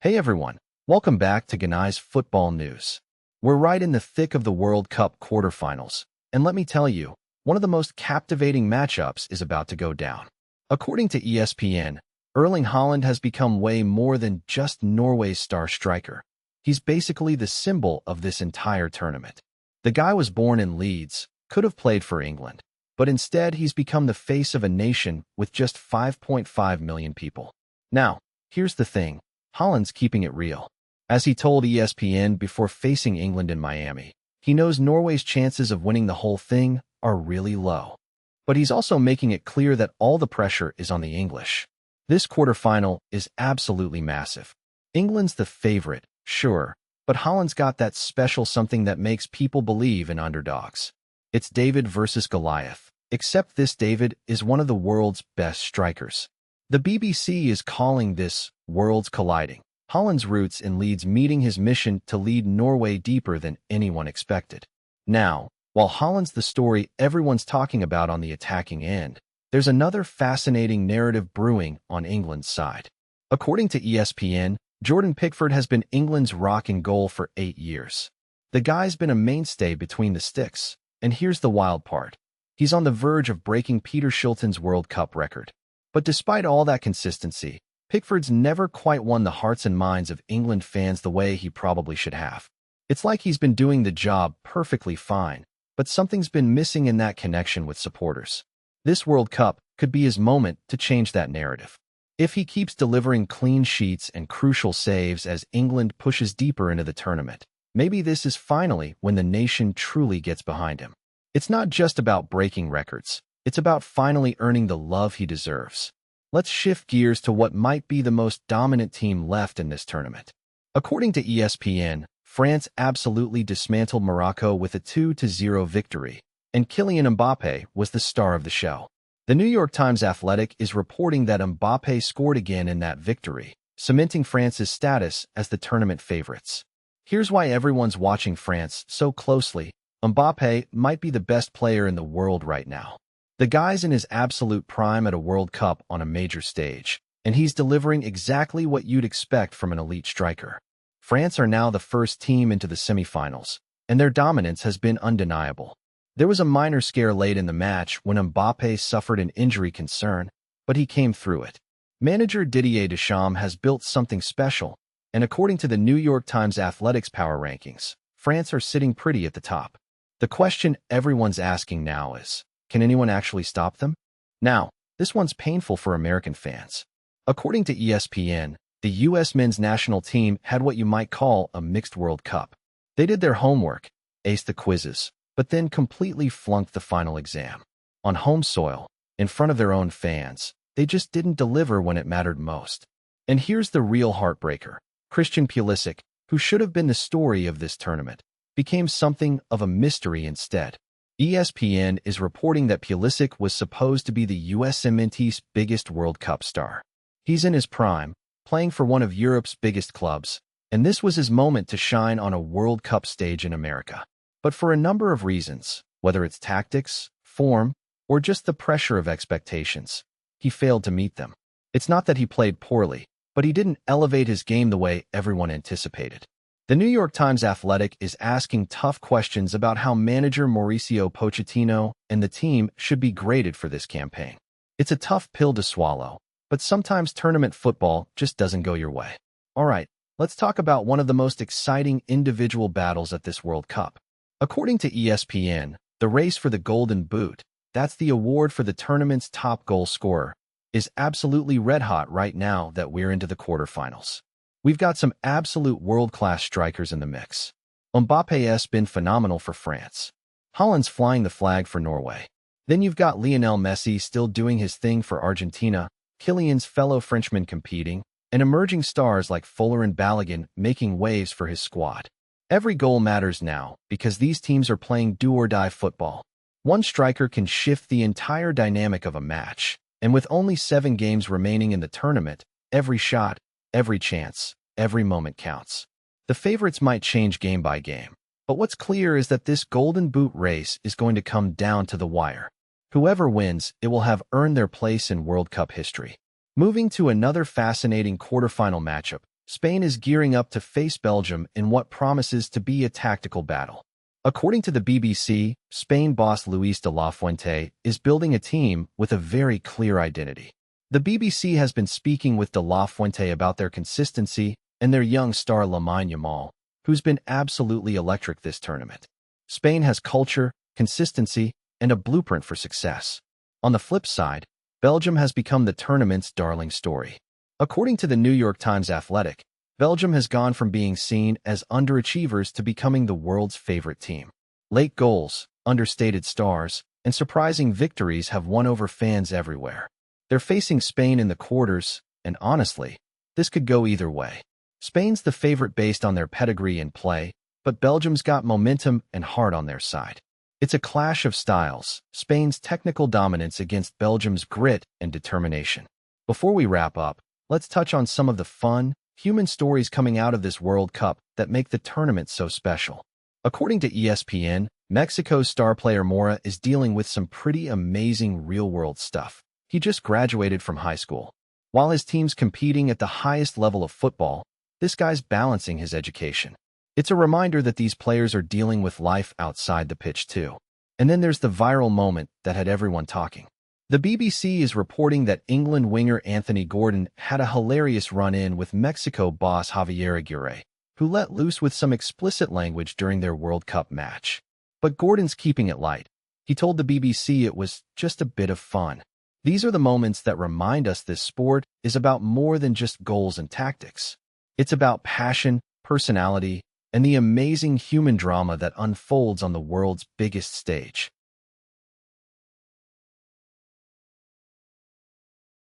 Hey everyone, welcome back to Genai's Football News. We're right in the thick of the World Cup quarterfinals, and let me tell you, one of the most captivating matchups is about to go down. According to ESPN, Erling Haaland has become way more than just Norway's star striker. He's basically the symbol of this entire tournament. The guy was born in Leeds, could have played for England, but instead he's become the face of a nation with just 5.5 million people. Now, here's the thing. Haaland's keeping it real. As he told ESPN before facing England in Miami, he knows Norway's chances of winning the whole thing are really low. But he's also making it clear that all the pressure is on the English. This quarterfinal is absolutely massive. England's the favorite, sure, but Haaland's got that special something that makes people believe in underdogs. It's David versus Goliath, except this David is one of the world's best strikers. The BBC is calling this worlds colliding. Haaland's roots in Leeds meeting his mission to lead Norway deeper than anyone expected. Now, while Haaland's the story everyone's talking about on the attacking end, there's another fascinating narrative brewing on England's side. According to ESPN, Jordan Pickford has been England's rock and goal for 8 years. The guy's been a mainstay between the sticks, and here's the wild part. He's on the verge of breaking Peter Shilton's World Cup record. But despite all that consistency, Pickford's never quite won the hearts and minds of England fans the way he probably should have. It's like he's been doing the job perfectly fine, but something's been missing in that connection with supporters. This World Cup could be his moment to change that narrative. If he keeps delivering clean sheets and crucial saves as England pushes deeper into the tournament, maybe this is finally when the nation truly gets behind him. It's not just about breaking records. It's about finally earning the love he deserves. Let's shift gears to what might be the most dominant team left in this tournament. According to ESPN, France absolutely dismantled Morocco with a 2-0 victory, and Kylian Mbappé was the star of the show. The New York Times Athletic is reporting that Mbappé scored again in that victory, cementing France's status as the tournament favorites. Here's why everyone's watching France so closely. Mbappé might be the best player in the world right now. The guy's in his absolute prime at a World Cup on a major stage, and he's delivering exactly what you'd expect from an elite striker. France are now the first team into the semifinals, and their dominance has been undeniable. There was a minor scare late in the match when Mbappé suffered an injury concern, but he came through it. Manager Didier Deschamps has built something special, and according to the New York Times Athletics Power Rankings, France are sitting pretty at the top. The question everyone's asking now is, can anyone actually stop them? Now, this one's painful for American fans. According to ESPN, the U.S. men's national team had what you might call a mixed World Cup. They did their homework, aced the quizzes, but then completely flunked the final exam. On home soil, in front of their own fans, they just didn't deliver when it mattered most. And here's the real heartbreaker. Christian Pulisic, who should have been the story of this tournament, became something of a mystery instead. ESPN is reporting that Pulisic was supposed to be the USMNT's biggest World Cup star. He's in his prime, playing for one of Europe's biggest clubs, and this was his moment to shine on a World Cup stage in America. But for a number of reasons, whether it's tactics, form, or just the pressure of expectations, he failed to meet them. It's not that he played poorly, but he didn't elevate his game the way everyone anticipated. The New York Times Athletic is asking tough questions about how manager Mauricio Pochettino and the team should be graded for this campaign. It's a tough pill to swallow, but sometimes tournament football just doesn't go your way. All right, let's talk about one of the most exciting individual battles at this World Cup. According to ESPN, the race for the Golden Boot, that's the award for the tournament's top goal scorer, is absolutely red-hot right now that we're into the quarterfinals. We've got some absolute world-class strikers in the mix. Mbappé's been phenomenal for France. Haaland's flying the flag for Norway. Then you've got Lionel Messi still doing his thing for Argentina, Kylian's fellow Frenchman competing, and emerging stars like Fuller and Balogun making waves for his squad. Every goal matters now because these teams are playing do-or-die football. One striker can shift the entire dynamic of a match, and with only 7 games remaining in the tournament, every shot, every chance, every moment counts. The favorites might change game by game, but what's clear is that this Golden Boot race is going to come down to the wire. Whoever wins, it will have earned their place in World Cup history. Moving to another fascinating quarterfinal matchup, Spain is gearing up to face Belgium in what promises to be a tactical battle. According to the BBC, Spain boss Luis de la Fuente is building a team with a very clear identity. The BBC has been speaking with de la Fuente about their consistency and their young star Lamine Yamal, who's been absolutely electric this tournament. Spain has culture, consistency, and a blueprint for success. On the flip side, Belgium has become the tournament's darling story. According to the New York Times Athletic, Belgium has gone from being seen as underachievers to becoming the world's favorite team. Late goals, understated stars, and surprising victories have won over fans everywhere. They're facing Spain in the quarters, and honestly, this could go either way. Spain's the favorite based on their pedigree and play, but Belgium's got momentum and heart on their side. It's a clash of styles, Spain's technical dominance against Belgium's grit and determination. Before we wrap up, let's touch on some of the fun, human stories coming out of this World Cup that make the tournament so special. According to ESPN, Mexico's star player Mora is dealing with some pretty amazing real-world stuff. He just graduated from high school. While his team's competing at the highest level of football, this guy's balancing his education. It's a reminder that these players are dealing with life outside the pitch too. And then there's the viral moment that had everyone talking. The BBC is reporting that England winger Anthony Gordon had a hilarious run-in with Mexico boss Javier Aguirre, who let loose with some explicit language during their World Cup match. But Gordon's keeping it light. He told the BBC it was just a bit of fun. These are the moments that remind us this sport is about more than just goals and tactics. It's about passion, personality, and the amazing human drama that unfolds on the world's biggest stage.